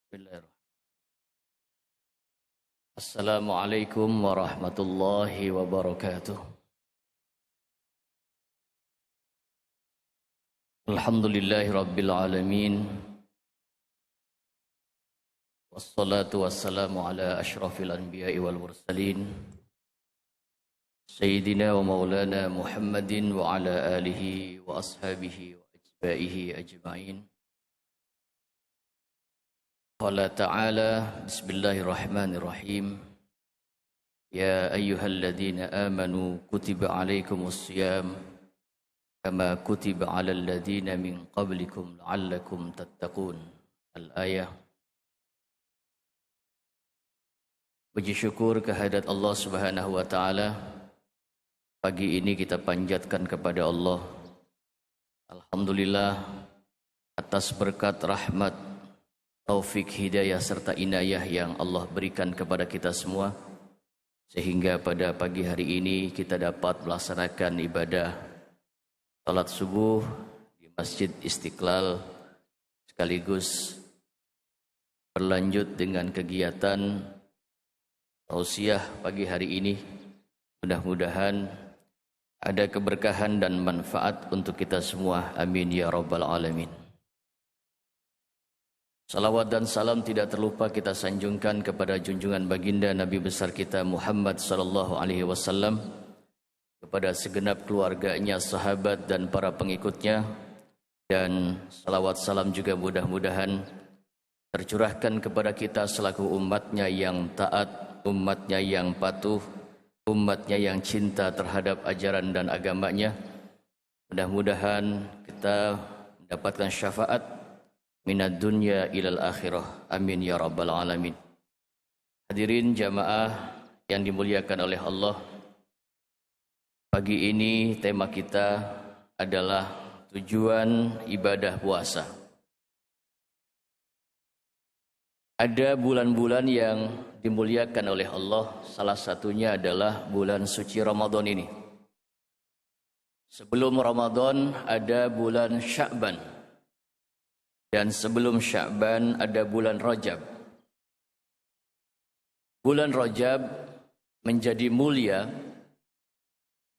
Bismillahirrahmanirrahim. Assalamualaikum warahmatullahi wabarakatuh. Alhamdulillahi rabbil alamin. Wassalatu wassalamu ala ashrafil anbiya'i wal mursalin. Sayyidina wa maulana Muhammadin wa ala alihi wa ashabihi wa ajbaihi ajma'in. Qala ta'ala bismillahirrahmanirrahim. Ya ayyuhalladzina amanu kutiba alaikumus siyam kama kutiba alal ladzina min qablikum la'allakum tattaqun. Al-ayah. Puji syukur kehadirat Allah Subhanahu wa taala. Pagi ini kita panjatkan kepada Allah. Alhamdulillah atas berkat rahmat, taufik, hidayah serta inayah yang Allah berikan kepada kita semua, sehingga pada pagi hari ini kita dapat melaksanakan ibadah salat subuh di Masjid Istiqlal, sekaligus berlanjut dengan kegiatan tausiah pagi hari ini. Mudah-mudahan ada keberkahan dan manfaat untuk kita semua. Amin ya rabbal alamin. Salawat dan salam tidak terlupa kita sanjungkan kepada junjungan baginda Nabi besar kita Muhammad sallallahu alaihi wasallam, kepada segenap keluarganya, sahabat dan para pengikutnya, dan salawat salam juga mudah-mudahan tercurahkan kepada kita selaku umatnya yang taat, umatnya yang patuh, umatnya yang cinta terhadap ajaran dan agamanya. Mudah-mudahan kita mendapatkan syafaat minad dunya ilal akhirah. Amin ya rabbal alamin. Hadirin jamaah yang dimuliakan oleh Allah, pagi ini tema kita adalah tujuan ibadah puasa. Ada bulan-bulan yang dimuliakan oleh Allah, salah satunya adalah bulan suci Ramadan ini. Sebelum Ramadan ada bulan Sya'ban, dan sebelum Sya'ban ada bulan Rajab. Bulan Rajab menjadi mulia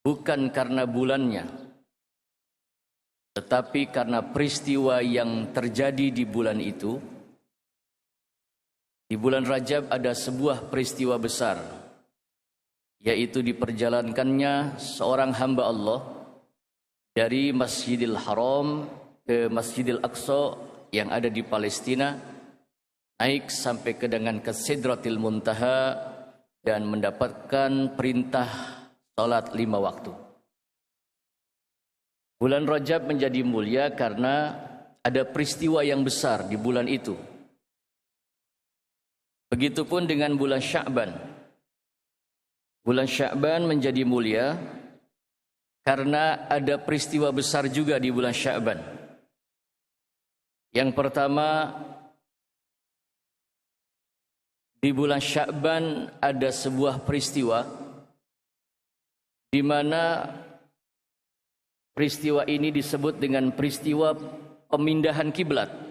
bukan karena bulannya, tetapi karena peristiwa yang terjadi di bulan itu. Di bulan Rajab ada sebuah peristiwa besar, yaitu diperjalankannya seorang hamba Allah dari Masjidil Haram ke Masjidil Aqsa yang ada di Palestina, naik sampai ke Sidratil Muntaha dan mendapatkan perintah salat 5 waktu. Bulan Rajab menjadi mulia karena ada peristiwa yang besar di bulan itu. Begitupun dengan bulan Sya'ban. Bulan Sya'ban menjadi mulia karena ada peristiwa besar juga di bulan Sya'ban. Yang pertama, di bulan Sya'ban ada sebuah peristiwa di mana peristiwa ini disebut dengan peristiwa pemindahan kiblat.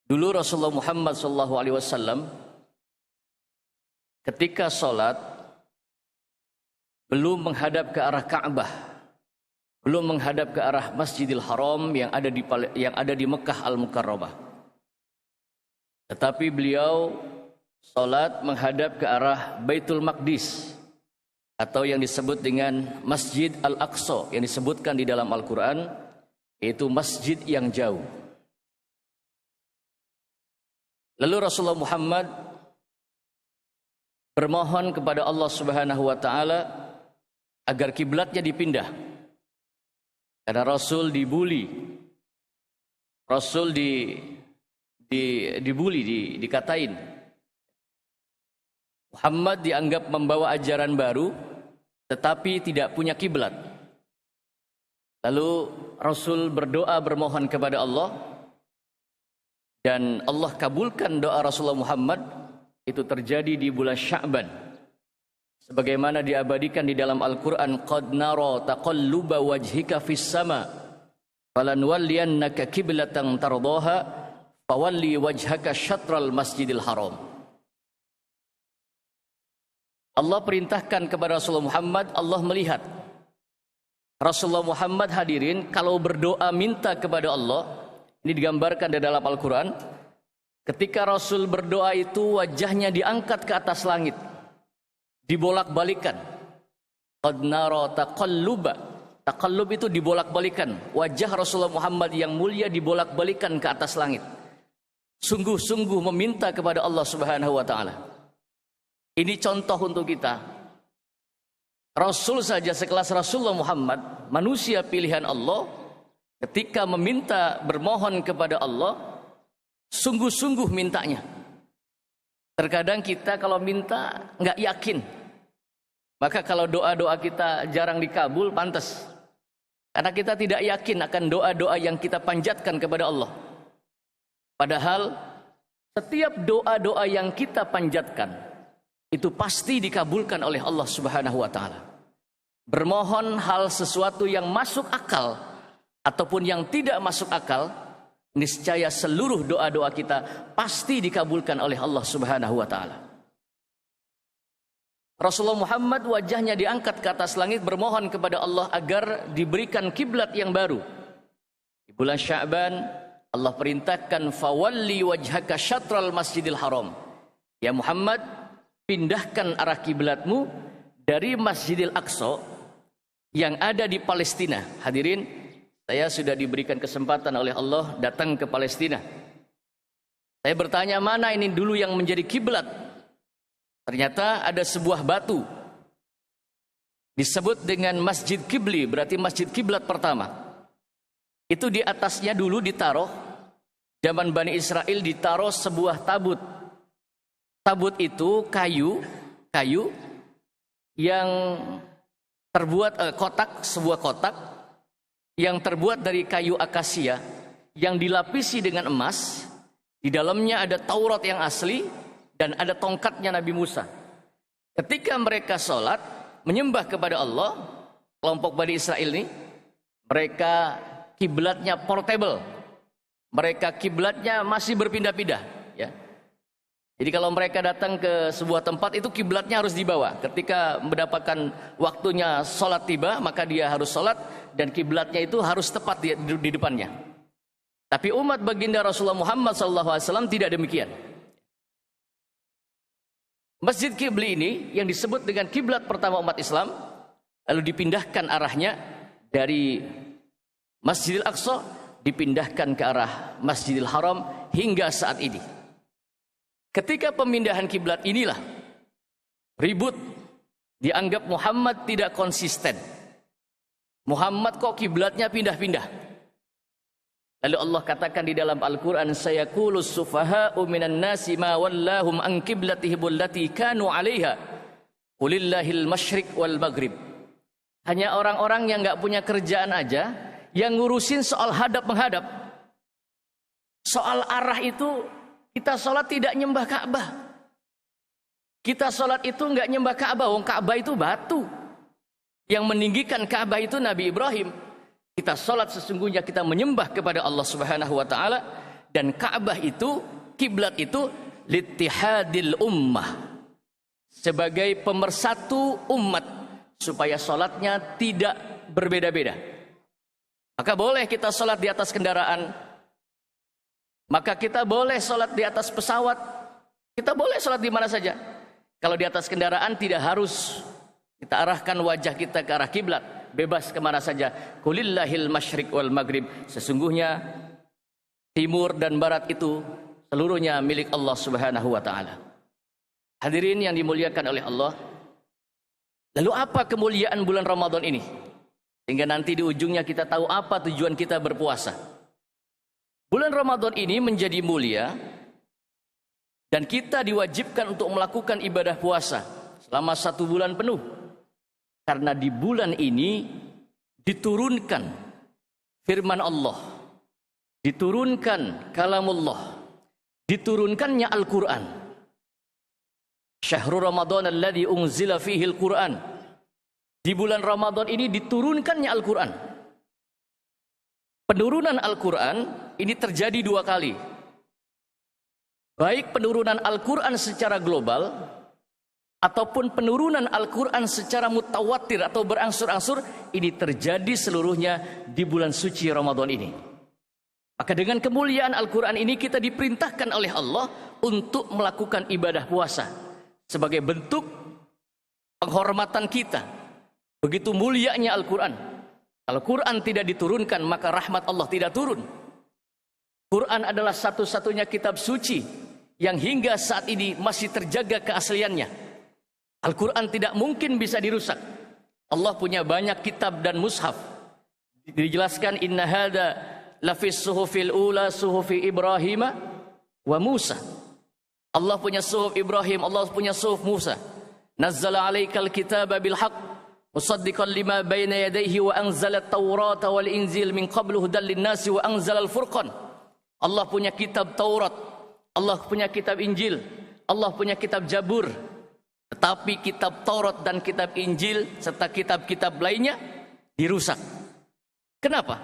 Dulu Rasulullah Muhammad SAW ketika sholat belum menghadap ke arah Ka'bah, belum menghadap ke arah Masjidil Haram yang ada di Mekah Al-Mukarramah. Tetapi beliau sholat menghadap ke arah Baitul Maqdis, atau yang disebut dengan Masjid Al-Aqsa, yang disebutkan di dalam Al-Quran, yaitu masjid yang jauh. Lalu Rasulullah Muhammad bermohon kepada Allah Subhanahu wa taala agar kiblatnya dipindah. Karena Rasul dibuli. Rasul dibuli, dikatain. Muhammad dianggap membawa ajaran baru tetapi tidak punya kiblat. Lalu Rasul berdoa, bermohon kepada Allah, dan Allah kabulkan doa Rasulullah Muhammad. Itu terjadi di bulan Sya'ban, sebagaimana diabadikan di dalam Al-Quran, qad nara taqalluba wajhika fis sama falanwalliyannaka qiblatan tardaha fawalli wajhaka syatral masjidil haram. Allah perintahkan kepada Rasulullah Muhammad, Allah melihat. Rasulullah Muhammad hadirin kalau berdoa minta kepada Allah, ini digambarkan di dalam Al-Quran, ketika Rasul berdoa itu wajahnya diangkat ke atas langit, dibolak-balikan. Qad nara taqalluba. Taqallub itu dibolak-balikan. Wajah Rasulullah Muhammad yang mulia dibolak-balikan ke atas langit. Sungguh-sungguh meminta kepada Allah Subhanahu wa taala. Ini contoh untuk kita. Rasul saja sekelas Rasulullah Muhammad, manusia pilihan Allah, ketika meminta bermohon kepada Allah, sungguh-sungguh mintanya. Terkadang kita kalau minta nggak yakin, maka kalau doa-doa kita jarang dikabul, pantas. Karena kita tidak yakin akan doa-doa yang kita panjatkan kepada Allah. Padahal setiap doa-doa yang kita panjatkan itu pasti dikabulkan oleh Allah Subhanahu wa taala. Bermohon hal sesuatu yang masuk akal ataupun yang tidak masuk akal, niscaya seluruh doa-doa kita pasti dikabulkan oleh Allah Subhanahu wa taala. Rasulullah Muhammad wajahnya diangkat ke atas langit bermohon kepada Allah agar diberikan kiblat yang baru. Di bulan Sya'ban Allah perintahkan fawalli wajhaka syatral masjidil haram. Ya Muhammad, pindahkan arah kiblatmu dari Masjidil Aqsa yang ada di Palestina. Hadirin, saya sudah diberikan kesempatan oleh Allah datang ke Palestina. Saya bertanya, mana ini dulu yang menjadi kiblat? Ternyata ada sebuah batu disebut dengan Masjid Kibli, berarti masjid kiblat pertama. Itu di atasnya dulu ditaruh, zaman Bani Israel ditaruh sebuah tabut. Tabut itu kayu yang terbuat sebuah kotak yang terbuat dari kayu akasia yang dilapisi dengan emas. Di dalamnya ada Taurat yang asli dan ada tongkatnya Nabi Musa. Ketika mereka sholat menyembah kepada Allah, kelompok Bani Israel ini, mereka kiblatnya portable, mereka kiblatnya masih berpindah-pindah, ya. Jadi kalau mereka datang ke sebuah tempat itu kiblatnya harus dibawa. Ketika mendapatkan waktunya sholat tiba, maka dia harus sholat dan kiblatnya itu harus tepat di depannya. Tapi umat baginda Rasulullah Muhammad SAW tidak demikian. Masjid Kibli ini yang disebut dengan kiblat pertama umat Islam, lalu dipindahkan arahnya dari Masjidil Aqsa dipindahkan ke arah Masjidil Haram hingga saat ini. Ketika pemindahan kiblat inilah ribut, dianggap Muhammad tidak konsisten. Muhammad kok kiblatnya pindah-pindah. Lalu Allah katakan di dalam Al-Quran, sayaqulus sufaha'u minan nasi ma wallahum an qiblatihim allati kanu 'alaiha qulillahil masyriq wal maghrib. Hanya orang-orang yang enggak punya kerjaan aja yang ngurusin soal hadap menghadap. Soal arah itu kita sholat tidak nyembah Ka'bah. Kita sholat itu enggak nyembah Ka'bah. Wong Ka'bah itu batu. Yang meninggikan Ka'bah itu Nabi Ibrahim. Kita sholat sesungguhnya kita menyembah kepada Allah Subhanahu wa taala, dan Ka'bah itu, kiblat itu littihadil ummah, sebagai pemersatu umat supaya sholatnya tidak berbeda-beda. Maka boleh kita sholat di atas kendaraan, maka kita boleh sholat di atas pesawat, kita boleh sholat di mana saja. Kalau di atas kendaraan tidak harus kita arahkan wajah kita ke arah kiblat, bebas kemana saja. Qulillahil masyriq wal maghrib, sesungguhnya timur dan barat itu seluruhnya milik Allah Subhanahu wa taala. Hadirin yang dimuliakan oleh Allah, lalu apa kemuliaan bulan Ramadan ini? Sehingga nanti di ujungnya kita tahu apa tujuan kita berpuasa. Bulan Ramadan ini menjadi mulia dan kita diwajibkan untuk melakukan ibadah puasa selama 1 bulan penuh. Karena di bulan ini diturunkan firman Allah, diturunkan kalamullah, diturunkannya Al-Quran. Syahrul Ramadan alladzi unzila fihi Al-Quran. Di bulan Ramadan ini diturunkannya Al-Quran. Penurunan Al-Quran ini terjadi 2 kali. Baik penurunan Al-Quran secara global ataupun penurunan Al-Quran secara mutawatir atau berangsur-angsur, ini terjadi seluruhnya di bulan suci Ramadan ini. Maka dengan kemuliaan Al-Quran ini kita diperintahkan oleh Allah untuk melakukan ibadah puasa sebagai bentuk penghormatan kita. Begitu mulianya Al-Quran. Kalau Quran tidak diturunkan, maka rahmat Allah tidak turun. Quran adalah satu-satunya kitab suci yang hingga saat ini masih terjaga keasliannya. Al-Quran tidak mungkin bisa dirusak. Allah punya banyak kitab dan mushaf. Dijelaskan inna hada lafis suhufil ula suhufi Ibrahim wa Musa. Allah punya suhuf Ibrahim, Allah punya suhuf Musa. Nazzala alaikal kitaba bil haqq musaddiqan lima baina yadayhi wa anzala at-taurata wal injil min qablu hudan lin-nasi wa anzala al-furqan. Allah punya kitab Taurat, Allah punya kitab Injil, Allah punya kitab Jabur. Tetapi kitab Taurat dan kitab Injil serta kitab-kitab lainnya dirusak. Kenapa?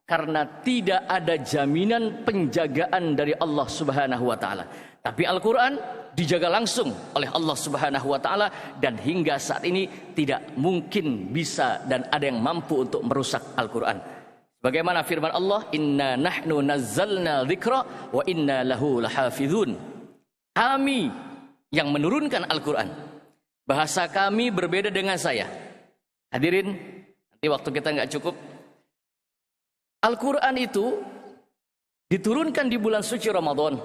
Karena tidak ada jaminan penjagaan dari Allah Subhanahu wa taala. Tapi Al-Qur'an dijaga langsung oleh Allah Subhanahu wa taala dan hingga saat ini tidak mungkin bisa dan ada yang mampu untuk merusak Al-Qur'an. Bagaimana firman Allah, inna nahnu nazzalna dzikra wa inna lahu lahafizun. Kami yang menurunkan Al-Quran. Bahasa kami berbeda dengan saya. Hadirin, nanti waktu kita nggak cukup. Al-Quran itu diturunkan di bulan suci Ramadan.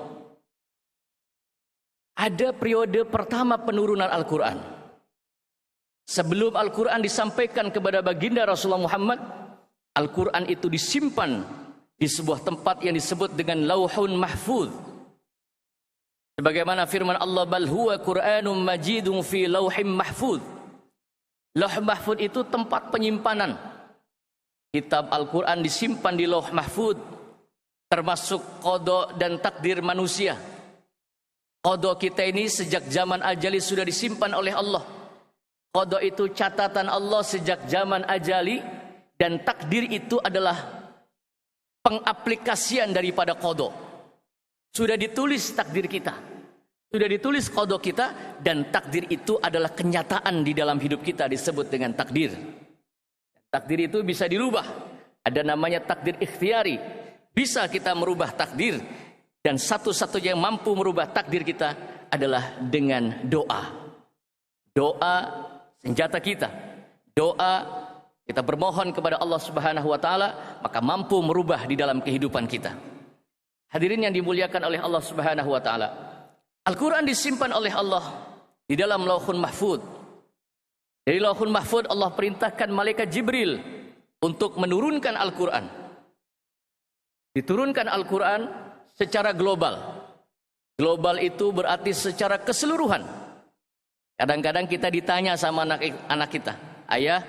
Ada periode pertama penurunan Al-Quran. Sebelum Al-Quran disampaikan kepada baginda Rasulullah Muhammad, Al-Quran itu disimpan di sebuah tempat yang disebut dengan Lauhun Mahfuz. Sebagaimana firman Allah, bal huwa Qur'anun majidun fi lauhim mahfuz. Lauh mahfuz itu tempat penyimpanan. Kitab Al-Quran disimpan di lauh mahfuz, termasuk qada dan takdir manusia. Qada kita ini sejak zaman ajali sudah disimpan oleh Allah. Qada itu catatan Allah sejak zaman ajali, dan takdir itu adalah pengaplikasian daripada qada. Sudah ditulis takdir kita, sudah ditulis qada kita, dan takdir itu adalah kenyataan di dalam hidup kita, disebut dengan takdir. Takdir itu bisa dirubah. Ada namanya takdir ikhtiari. Bisa kita merubah takdir, dan satu-satunya yang mampu merubah takdir kita adalah dengan doa. Doa senjata kita. Doa kita bermohon kepada Allah Subhanahu wa taala, maka mampu merubah di dalam kehidupan kita. Hadirin yang dimuliakan oleh Allah Subhanahu wa taala. Al-Quran disimpan oleh Allah di dalam Lauhun Mahfuz. Dari Lauhun Mahfuz Allah perintahkan malaikat Jibril untuk menurunkan Al-Quran. Diturunkan Al-Quran secara global. Global itu berarti secara keseluruhan. Kadang-kadang kita ditanya sama anak kita, ayah,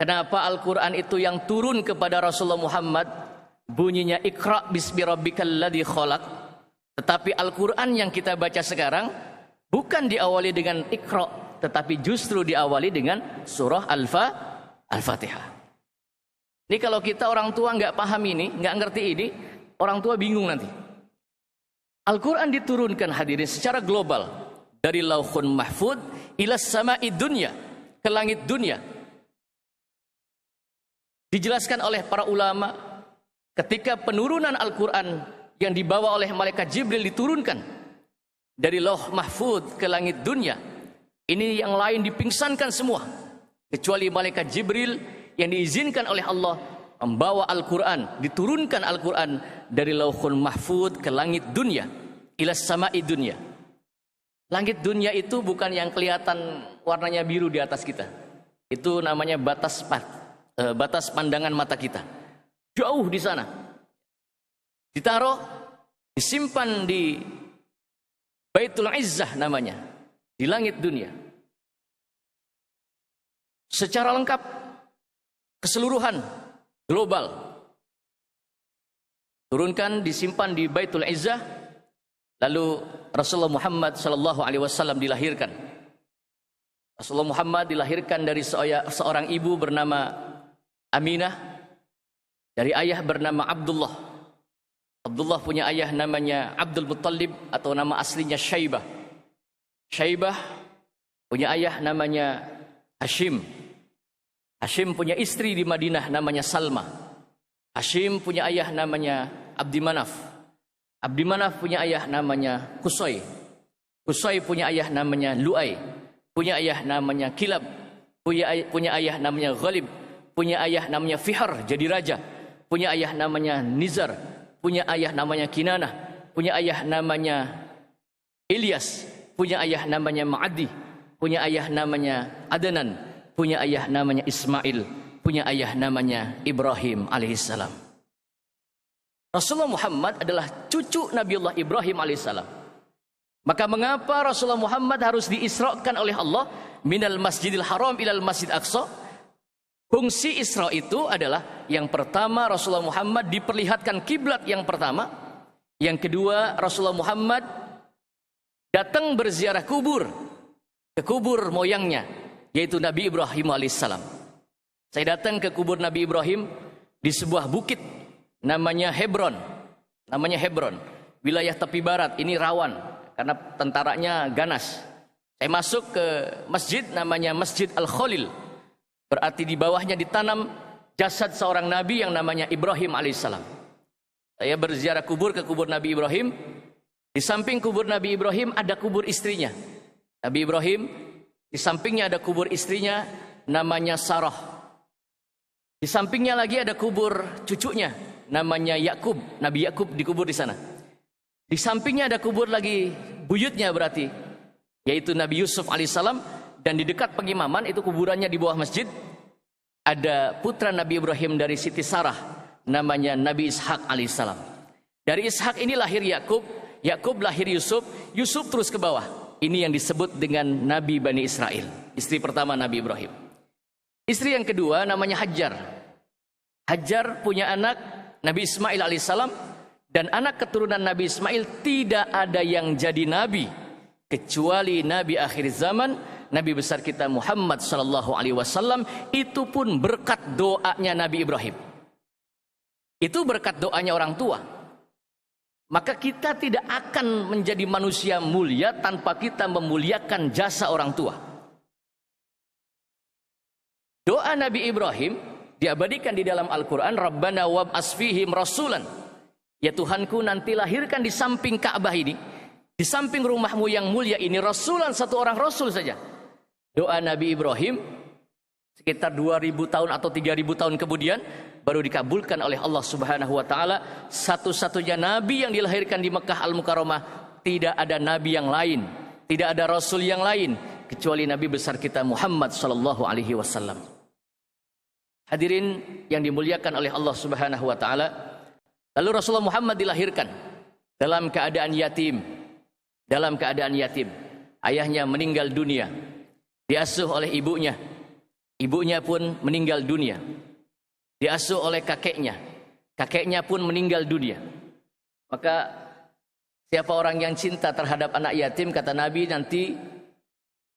kenapa Al-Quran itu yang turun kepada Rasulullah Muhammad bunyinya Iqra bismi rabbikal ladzi khalaq, tetapi Al-Quran yang kita baca sekarang bukan diawali dengan Iqra, tetapi justru diawali dengan surah Al-Fatihah. Ini kalau kita orang tua nggak paham ini, nggak ngerti ini, orang tua bingung nanti. Al-Quran diturunkan hadirin secara global dari Lauhun Mahfuz ila sama'id dunya, ke langit dunia. Dijelaskan oleh para ulama, ketika penurunan Al-Quran yang dibawa oleh malaikat Jibril diturunkan dari Lauh Mahfuz ke langit dunia, ini yang lain dipingsankan semua, kecuali malaikat Jibril yang diizinkan oleh Allah membawa Al-Quran, diturunkan Al-Quran dari Lauhun Mahfuz ke langit dunia, ila sama'id dunya. Langit dunia itu bukan yang kelihatan warnanya biru di atas kita. Itu namanya batas pandangan mata kita. Jauh di sana. Ditaruh, disimpan di Baitul Izzah namanya, di langit dunia. Secara lengkap, keseluruhan, global. Turunkan, disimpan di Baitul Izzah. Lalu Rasulullah Muhammad SAW dilahirkan. Rasulullah Muhammad dilahirkan dari seorang ibu bernama Aminah, dari ayah bernama Abdullah Abdullah punya ayah namanya Abdul Muttalib atau nama aslinya Syaibah. Syaibah punya ayah namanya Hashim. Hashim punya istri di Madinah namanya Salma. Hashim punya ayah namanya Abdi Manaf. Abdi Manaf punya ayah namanya Qusay. Qusay punya ayah namanya Lu'ay. Punya ayah namanya Kilab. Punya ayah namanya Ghalib. Punya ayah namanya Fihr, jadi raja. Punya ayah namanya Nizar. Punya ayah namanya Kinanah. Punya ayah namanya Ilyas. Punya ayah namanya Ma'adi. Punya ayah namanya Adnan. Punya ayah namanya Ismail. Punya ayah namanya Ibrahim alaihissalam. Rasulullah Muhammad adalah cucu Nabiullah Ibrahim alaihissalam. Maka mengapa Rasulullah Muhammad harus diisrakan oleh Allah minal masjidil haram ilal masjid aqsa? Fungsi Isra itu adalah yang pertama Rasulullah Muhammad diperlihatkan kiblat yang pertama. Yang kedua Rasulullah Muhammad datang berziarah kubur, ke kubur moyangnya, yaitu Nabi Ibrahim alaihissalam. Saya datang ke kubur Nabi Ibrahim di sebuah bukit namanya Hebron. Namanya Hebron, wilayah tepi barat, ini rawan karena tentaranya ganas. Saya masuk ke masjid namanya Masjid Al-Khalil. Berarti di bawahnya ditanam jasad seorang nabi yang namanya Ibrahim alaihissalam. Saya berziarah kubur ke kubur Nabi Ibrahim. Di samping kubur Nabi Ibrahim ada kubur istrinya. Nabi Ibrahim, di sampingnya ada kubur istrinya namanya Sarah. Di sampingnya lagi ada kubur cucunya namanya Yakub. Nabi Yakub dikubur di sana. Di sampingnya ada kubur lagi buyutnya berarti, yaitu Nabi Yusuf alaihissalam. Dan di dekat pengimaman itu kuburannya di bawah masjid ada putra Nabi Ibrahim dari Siti Sarah namanya Nabi Ishak alaihissalam. Dari Ishak ini lahir Yakub. Yakub lahir Yusuf, Yusuf terus ke bawah. Ini yang disebut dengan Nabi Bani Israel. Istri pertama Nabi Ibrahim. Istri yang kedua namanya Hajar. Hajar punya anak Nabi Ismail alaihissalam. Dan anak keturunan Nabi Ismail tidak ada yang jadi nabi kecuali Nabi akhir zaman, Nabi besar kita Muhammad sallallahu alaihi wasallam. Itu pun berkat doanya Nabi Ibrahim. Itu berkat doanya orang tua. Maka kita tidak akan menjadi manusia mulia tanpa kita memuliakan jasa orang tua. Doa Nabi Ibrahim diabadikan di dalam Al-Quran. Rabbana wab'as fihim rasulan. Ya Tuhanku, nanti lahirkan di samping Ka'bah ini, di samping rumahmu yang mulia ini, rasulan, satu orang rasul saja. Doa Nabi Ibrahim sekitar 2000 tahun atau 3000 tahun kemudian baru dikabulkan oleh Allah Subhanahu wa taala. Satu-satunya nabi yang dilahirkan di Mekah Al-Mukarramah, tidak ada nabi yang lain, tidak ada rasul yang lain kecuali nabi besar kita Muhammad sallallahu alaihi wasallam. Hadirin yang dimuliakan oleh Allah Subhanahu wa taala, lalu Rasulullah Muhammad dilahirkan dalam keadaan yatim. Dalam keadaan yatim, ayahnya meninggal dunia, diasuh oleh ibunya. Ibunya pun meninggal dunia, diasuh oleh kakeknya. Kakeknya pun meninggal dunia. Maka siapa orang yang cinta terhadap anak yatim, kata Nabi, nanti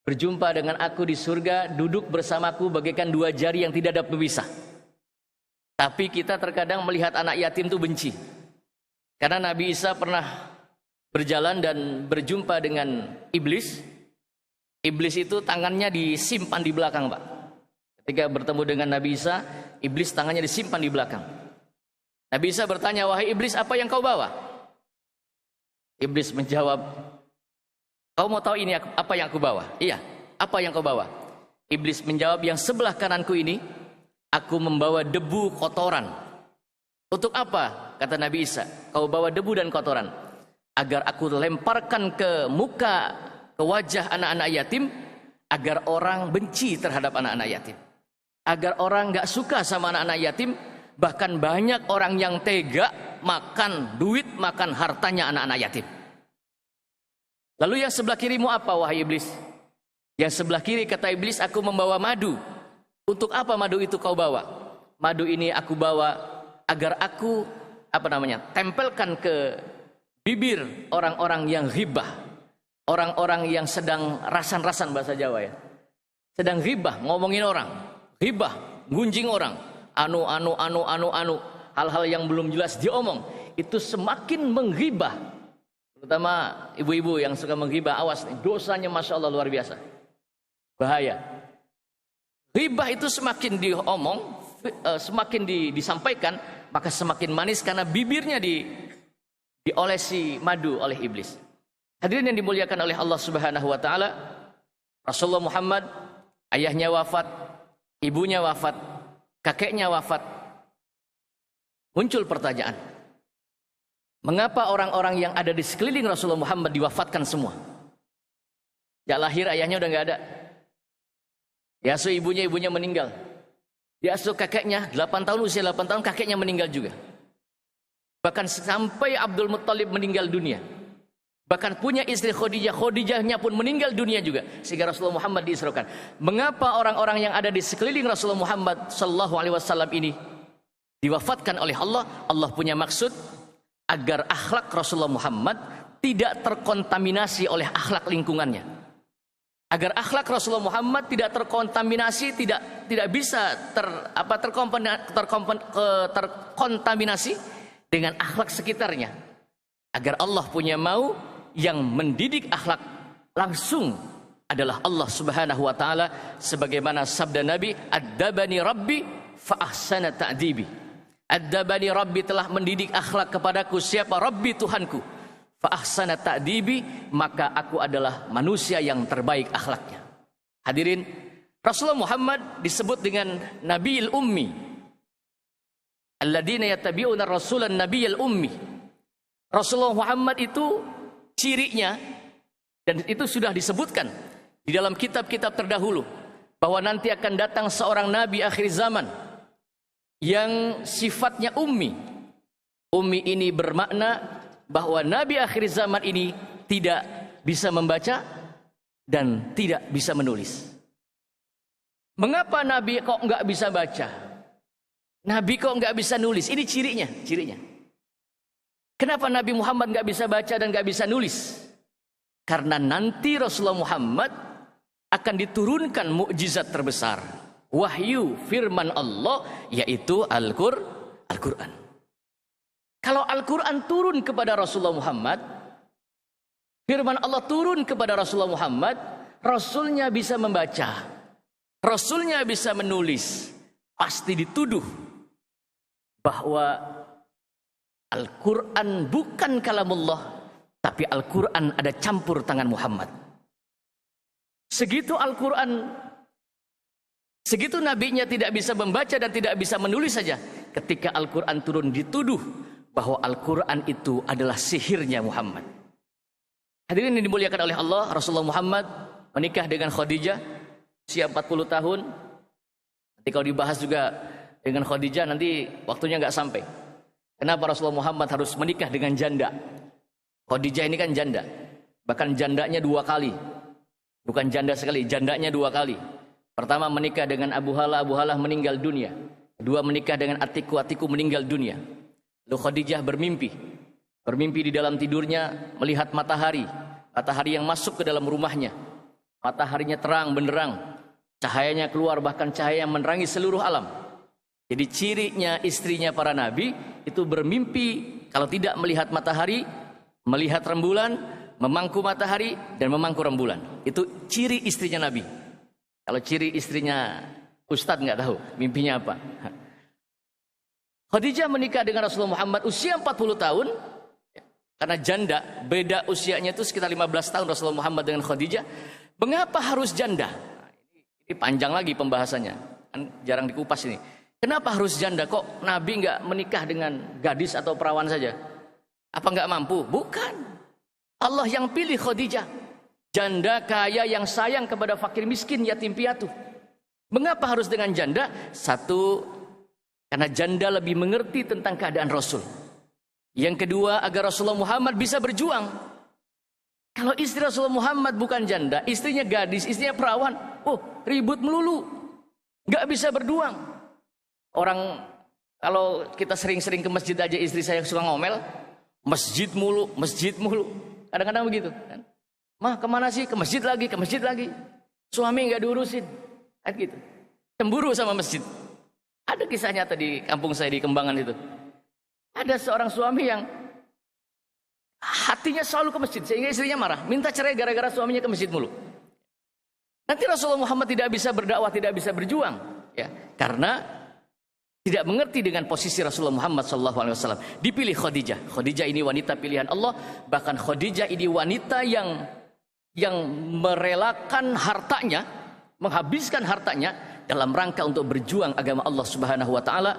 berjumpa dengan aku di surga, duduk bersamaku bagaikan dua jari yang tidak ada pemisah. Tapi kita terkadang melihat anak yatim itu benci. Karena Nabi Isa pernah berjalan dan berjumpa dengan iblis. Iblis itu tangannya disimpan di belakang, Pak. Ketika bertemu dengan Nabi Isa, iblis tangannya disimpan di belakang. Nabi Isa bertanya, wahai iblis, apa yang kau bawa? Iblis menjawab, kau mau tahu ini apa yang aku bawa? Iya, apa yang kau bawa? Iblis menjawab, yang sebelah kananku ini, aku membawa debu kotoran. Untuk apa? Kata Nabi Isa, kau bawa debu dan kotoran. Agar aku lemparkan ke muka, ke wajah anak-anak yatim, agar orang benci terhadap anak-anak yatim. Agar orang gak suka sama anak-anak yatim. Bahkan banyak orang yang tega makan duit, makan hartanya anak-anak yatim. Lalu yang sebelah kirimu apa, wahai iblis? Yang sebelah kiri, kata iblis, aku membawa madu. Untuk apa madu itu kau bawa? Madu ini aku bawa agar aku tempelkan ke bibir orang-orang yang ghibah, orang-orang yang sedang rasan-rasan bahasa Jawa ya, sedang ghibah, ngomongin orang, ghibah, gunjing orang, hal-hal yang belum jelas diomong. itu semakin menghibah. Terutama ibu-ibu yang suka menghibah, awas nih, dosanya Masya Allah luar biasa. Bahaya. Ghibah itu semakin diomong, semakin disampaikan, maka semakin manis karena bibirnya diolesi madu oleh iblis. Hadirin yang dimuliakan oleh Allah Subhanahu wa taala, Rasulullah Muhammad ayahnya wafat, ibunya wafat, kakeknya wafat. Muncul pertanyaan, mengapa orang-orang yang ada di sekeliling Rasulullah Muhammad diwafatkan semua? Ya lahir ayahnya udah nggak ada. Diasuh ibunya meninggal. Diasuh kakeknya 8 tahun, usia 8 tahun kakeknya meninggal juga. Bahkan sampai Abdul Muttalib meninggal dunia. Bahkan punya istri Khadijahnya pun meninggal dunia juga. Sehingga Rasulullah Muhammad diisrakan. Mengapa orang-orang yang ada di sekeliling Rasulullah Muhammad sallallahu alaihi wasallam ini diwafatkan oleh Allah? Allah punya maksud agar akhlak Rasulullah Muhammad tidak terkontaminasi oleh akhlak lingkungannya. Agar akhlak Rasulullah Muhammad tidak terkontaminasi, tidak bisa terkontaminasi dengan akhlak sekitarnya. Agar Allah punya mau yang mendidik akhlak langsung adalah Allah Subhanahu wa taala, sebagaimana sabda Nabi, "Addabani Rabbi fa ahsana ta'dibi." Addabani Rabbi, telah mendidik akhlak kepadaku. Siapa? Rabbi, Tuhanku. Fa ahsana ta'dibi, maka aku adalah manusia yang terbaik akhlaknya. Hadirin, Rasulullah Muhammad disebut dengan Nabiyul Ummi. Alladzina yattabi'una rasulan Nabiyul Ummi. Rasulullah Muhammad itu cirinya, dan itu sudah disebutkan di dalam kitab-kitab terdahulu, bahwa nanti akan datang seorang nabi akhir zaman yang sifatnya ummi. Ummi ini bermakna bahwa nabi akhir zaman ini tidak bisa membaca dan tidak bisa menulis. Mengapa nabi kok nggak bisa baca? Nabi kok nggak bisa nulis? Ini cirinya. Kenapa Nabi Muhammad nggak bisa baca dan nggak bisa nulis? Karena nanti Rasulullah Muhammad akan diturunkan mukjizat terbesar, wahyu firman Allah, yaitu Al-Quran. Kalau Al-Quran turun kepada Rasulullah Muhammad, firman Allah turun kepada Rasulullah Muhammad, Rasulnya bisa membaca, Rasulnya bisa menulis, pasti dituduh bahwa Al-Quran bukan kalamullah, tapi Al-Quran ada campur tangan Muhammad. Segitu Al-Quran, segitu nabinya tidak bisa membaca dan tidak bisa menulis saja, ketika Al-Quran turun dituduh bahwa Al-Quran itu adalah sihirnya Muhammad. Hadirin yang dimuliakan oleh Allah, Rasulullah Muhammad menikah dengan Khadijah usia 40 tahun. Nanti kalau dibahas juga dengan Khadijah nanti waktunya nggak sampai. Kenapa Rasulullah Muhammad harus menikah dengan janda? Khadijah ini kan janda. Bahkan jandanya 2 kali. Bukan janda sekali, jandanya 2 kali. Pertama menikah dengan Abu Halah meninggal dunia. Kedua menikah dengan Atiku meninggal dunia. Lalu Khadijah bermimpi di dalam tidurnya melihat matahari yang masuk ke dalam rumahnya. Mataharinya terang benderang, cahayanya keluar, bahkan cahaya yang menerangi seluruh alam. Jadi cirinya istrinya para nabi itu bermimpi, kalau tidak melihat matahari, melihat rembulan, memangku matahari dan memangku rembulan. Itu ciri istrinya nabi. Kalau ciri istrinya ustadz nggak tahu mimpinya apa. Khadijah menikah dengan Rasulullah Muhammad usia 40 tahun. Karena janda, beda usianya itu sekitar 15 tahun Rasulullah Muhammad dengan Khadijah. Mengapa harus janda? Ini panjang lagi pembahasannya, kan jarang dikupas ini. Kenapa harus janda? Kok Nabi nggak menikah dengan gadis atau perawan saja? Apa nggak mampu? Bukan. Allah yang pilih Khadijah, janda kaya yang sayang kepada fakir miskin, yatim piatu. Mengapa harus dengan janda? Satu, karena janda lebih mengerti tentang keadaan Rasul. Yang kedua, agar Rasulullah Muhammad bisa berjuang. Kalau istri Rasulullah Muhammad bukan janda, istrinya gadis, istrinya perawan, ribut melulu, nggak bisa berjuang. Orang kalau kita sering-sering ke masjid aja, istri saya suka ngomel, masjid mulu. Kadang-kadang begitu kan. Mah kemana sih? Ke masjid lagi. Suami nggak diurusin. Kan gitu. Cemburu sama masjid. Ada kisah nyata di kampung saya di Kembangan itu. Ada seorang suami yang hatinya selalu ke masjid sehingga istrinya marah, minta cerai gara-gara suaminya ke masjid mulu. Nanti Rasulullah Muhammad tidak bisa berdakwah, tidak bisa berjuang, ya, karena tidak mengerti dengan posisi Rasulullah Muhammad SAW. Dipilih Khadijah. Khadijah ini wanita pilihan Allah. Bahkan Khadijah ini wanita yang merelakan hartanya, menghabiskan hartanya dalam rangka untuk berjuang agama Allah Subhanahu wa taala.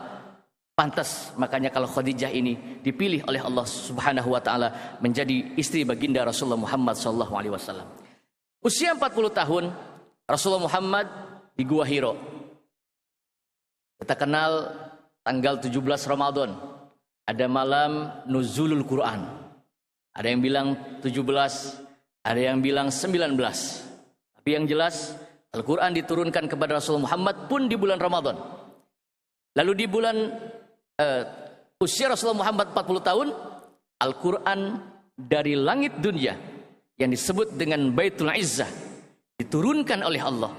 Pantas makanya kalau Khadijah ini dipilih oleh Allah Subhanahu wa taala menjadi istri baginda Rasulullah Muhammad SAW. Usia 40 tahun Rasulullah Muhammad di Gua Hiro. Kita kenal tanggal 17 Ramadan. Ada malam nuzulul Quran. Ada yang bilang 17, ada yang bilang 19. Tapi yang jelas Al-Quran diturunkan kepada Rasulullah Muhammad pun di bulan Ramadan. Lalu di bulan usia Rasulullah Muhammad 40 tahun, Al-Quran dari langit dunia yang disebut dengan Baitul Izzah diturunkan oleh Allah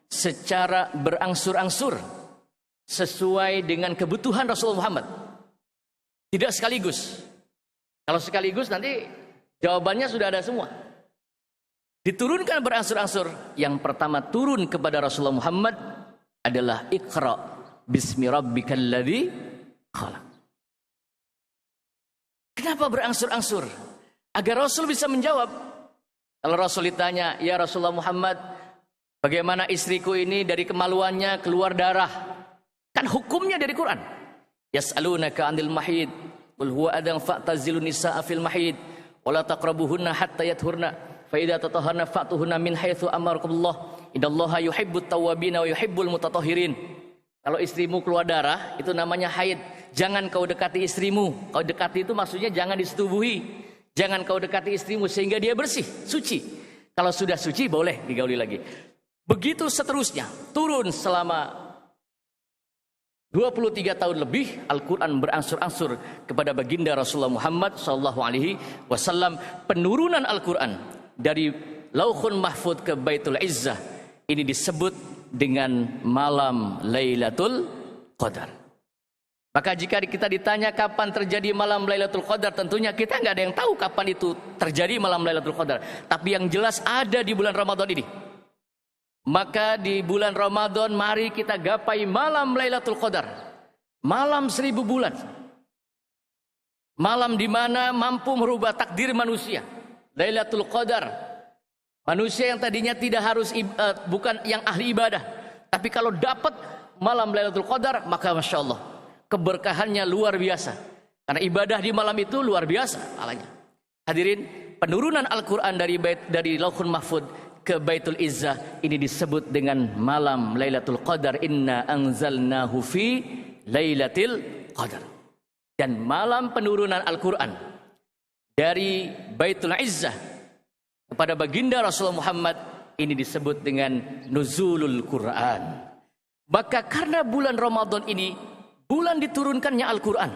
secara berangsur-angsur sesuai dengan kebutuhan Rasulullah Muhammad. Tidak sekaligus. Kalau sekaligus nanti jawabannya sudah ada semua. Diturunkan berangsur-angsur. Yang pertama turun kepada Rasulullah Muhammad adalah Iqra bismi rabbikal ladzi khalaq. Kenapa berangsur-angsur? Agar Rasul bisa menjawab. Kalau Rasul ditanya, ya Rasulullah Muhammad, bagaimana istriku ini dari kemaluannya keluar darah? Kan hukumnya dari Quran. Yas'alunaka 'anil mahid, qul huwa adan fa'tazilun nisaa fil mahid, wa la taqrabuhunna hatta yathurna, fa idza tatahharna fa'tuhunna min haitsu amarakumullah, innallaha yuhibbut tawwabin wa yuhibbul mutatahhirin. Kalau istrimu keluar darah, itu namanya haid. Jangan kau dekati istrimu. Kau dekati itu maksudnya jangan disetubuhi. Jangan kau dekati istrimu sehingga dia bersih, suci. Kalau sudah suci boleh digauli lagi. Begitu seterusnya. Turun selama 23 tahun lebih Al-Quran berangsur-angsur kepada baginda Rasulullah Muhammad SAW. Penurunan Al-Quran dari Lauhun Mahfud ke Baitul Izzah ini disebut dengan malam Lailatul Qadar. Maka jika kita ditanya kapan terjadi malam Lailatul Qadar, tentunya kita nggak ada yang tahu kapan itu terjadi malam Lailatul Qadar. Tapi yang jelas ada di bulan Ramadan ini. Maka di bulan Ramadan mari kita gapai malam Lailatul Qadar. Malam 1000 bulan. Malam di mana mampu merubah takdir manusia. Lailatul Qadar. Manusia yang tadinya tidak harus bukan yang ahli ibadah, tapi kalau dapat malam Lailatul Qadar, maka Masya Allah, keberkahannya luar biasa. Karena ibadah di malam itu luar biasa alanya. Hadirin, penurunan Al-Quran dari Lauhul Mahfud ke Baitul Izzah ini disebut dengan malam Lailatul Qadar. Inna anzalnahu fi Lailatul Qadar. Dan malam penurunan Al-Quran dari Baitul Izzah kepada baginda Rasulullah Muhammad ini disebut dengan nuzulul Quran. Maka karena bulan Ramadan ini bulan diturunkannya Al-Quran.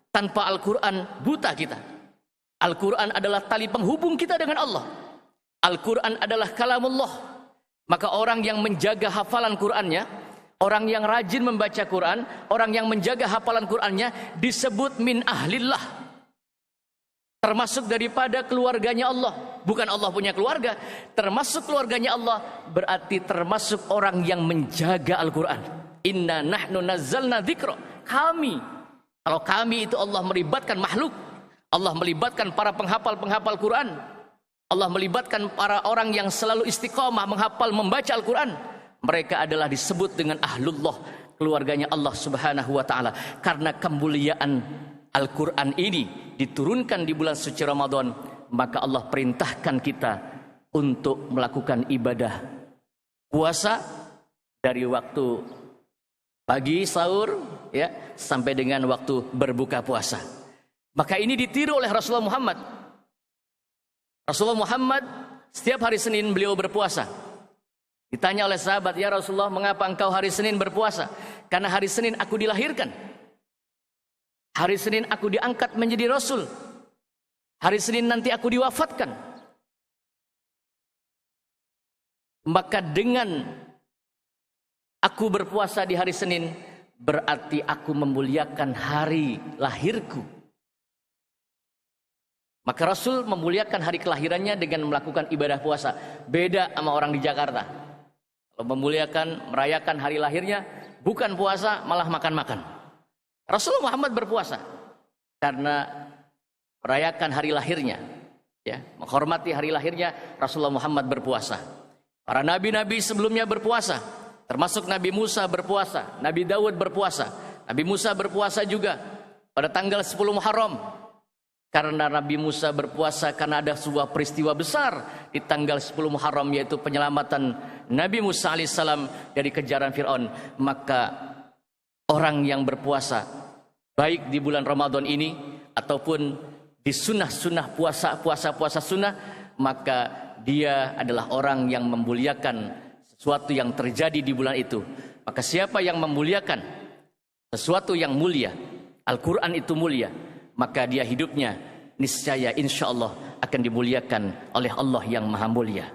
Tanpa Al-Quran buta kita. Al-Quran adalah tali penghubung kita dengan Allah. Al-Quran adalah kalamullah. Maka orang yang menjaga hafalan Qurannya, orang yang rajin membaca Quran, orang yang menjaga hafalan Qurannya disebut min ahlillah. Termasuk daripada keluarganya Allah. Bukan Allah punya keluarga. Termasuk keluarganya Allah. Berarti termasuk orang yang menjaga Al-Quran. Inna nahnu nazzalna dzikra. Kami. Kalau kami itu Allah melibatkan makhluk. Allah melibatkan para penghafal-penghafal Quran. Allah melibatkan para orang yang selalu istiqomah menghafal, membaca Al-Quran. Mereka adalah disebut dengan ahlullah. Keluarganya Allah Subhanahu wa ta'ala. Karena kemuliaan Al-Quran ini diturunkan di bulan suci Ramadan, maka Allah perintahkan kita untuk melakukan ibadah puasa dari waktu pagi sahur ya sampai dengan waktu berbuka puasa. Maka ini ditiru oleh Rasulullah Muhammad. Rasulullah Muhammad setiap hari Senin beliau berpuasa. Ditanya oleh sahabat, "Ya Rasulullah, mengapa engkau hari Senin berpuasa?" "Karena hari Senin aku dilahirkan. Hari Senin aku diangkat menjadi Rasul. Hari Senin nanti aku diwafatkan. Maka dengan aku berpuasa di hari Senin, berarti aku memuliakan hari lahirku. Maka Rasul memuliakan hari kelahirannya dengan melakukan ibadah puasa. Beda sama orang di Jakarta. Kalau memuliakan, merayakan hari lahirnya, bukan puasa, malah makan-makan. Rasulullah Muhammad berpuasa karena merayakan hari lahirnya, ya, menghormati hari lahirnya. Rasulullah Muhammad berpuasa. Para nabi-nabi sebelumnya berpuasa, termasuk Nabi Musa berpuasa, Nabi Daud berpuasa. Nabi Musa berpuasa juga pada tanggal 10 Muharram. Karena Nabi Musa berpuasa karena ada sebuah peristiwa besar di tanggal 10 Muharram, yaitu penyelamatan Nabi Musa alaihissalam dari kejaran Fir'aun. Maka orang yang berpuasa baik di bulan Ramadan ini ataupun di sunnah-sunnah puasa sunnah, maka dia adalah orang yang memuliakan sesuatu yang terjadi di bulan itu. Maka siapa yang memuliakan sesuatu yang mulia, Al-Quran itu mulia, maka dia hidupnya niscaya insya Allah akan dimuliakan oleh Allah yang maha mulia.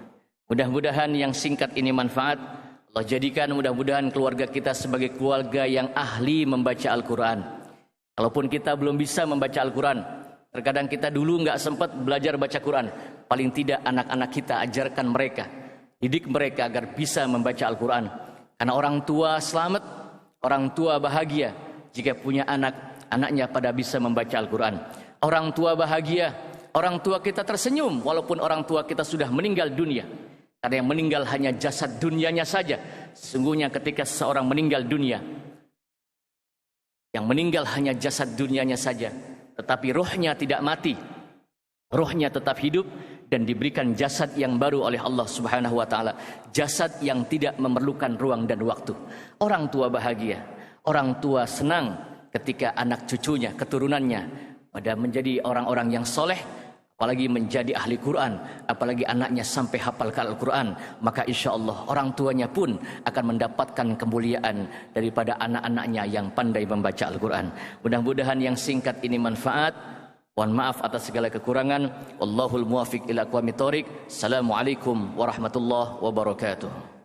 Mudah-mudahan yang singkat ini manfaat. Allah jadikan mudah-mudahan keluarga kita sebagai keluarga yang ahli membaca Al-Quran. Kalaupun kita belum bisa membaca Al-Quran, terkadang kita dulu nggak sempat belajar baca Quran, paling tidak anak-anak kita ajarkan mereka, didik mereka agar bisa membaca Al-Quran. Karena orang tua selamat, orang tua bahagia jika punya anak, anaknya pada bisa membaca Al-Quran. Orang tua bahagia, orang tua kita tersenyum walaupun orang tua kita sudah meninggal dunia. Karena yang meninggal hanya jasad dunianya saja. Sesungguhnya ketika seseorang meninggal dunia, yang meninggal hanya jasad dunianya saja, tetapi rohnya tidak mati, rohnya tetap hidup dan diberikan jasad yang baru oleh Allah Subhanahu wa taala, jasad yang tidak memerlukan ruang dan waktu. Orang tua bahagia, orang tua senang ketika anak cucunya, keturunannya pada menjadi orang-orang yang soleh, apalagi menjadi ahli Quran, apalagi anaknya sampai hafal Al-Quran, maka insya Allah orang tuanya pun akan mendapatkan kemuliaan daripada anak-anaknya yang pandai membaca Al-Quran. Mudah-mudahan yang singkat ini manfaat. Mohon maaf atas segala kekurangan. Wallahul muwafiq ila aqwamit thoriq. Assalamualaikum warahmatullahi wabarakatuh.